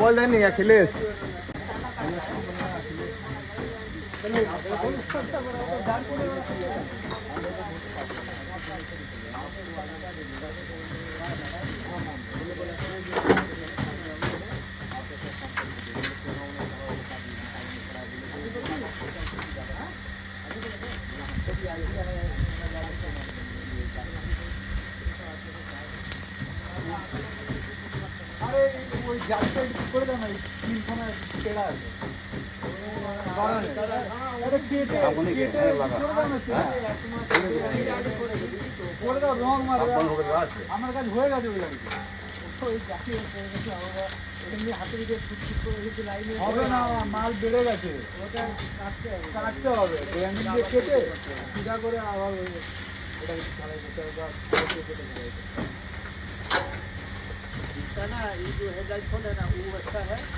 बोल देनी अखिलेश আরে ওই জালটা করে দাও না, তিনখানা টেড়া আছে আমার কাজ হয়ে গেছে হবে না, মাল বেড়ে গেছে, কাটতে হবে কেটে সিধা করে আবার ना, ये जो हेडलाइट खोल है ना वो अच्छा है।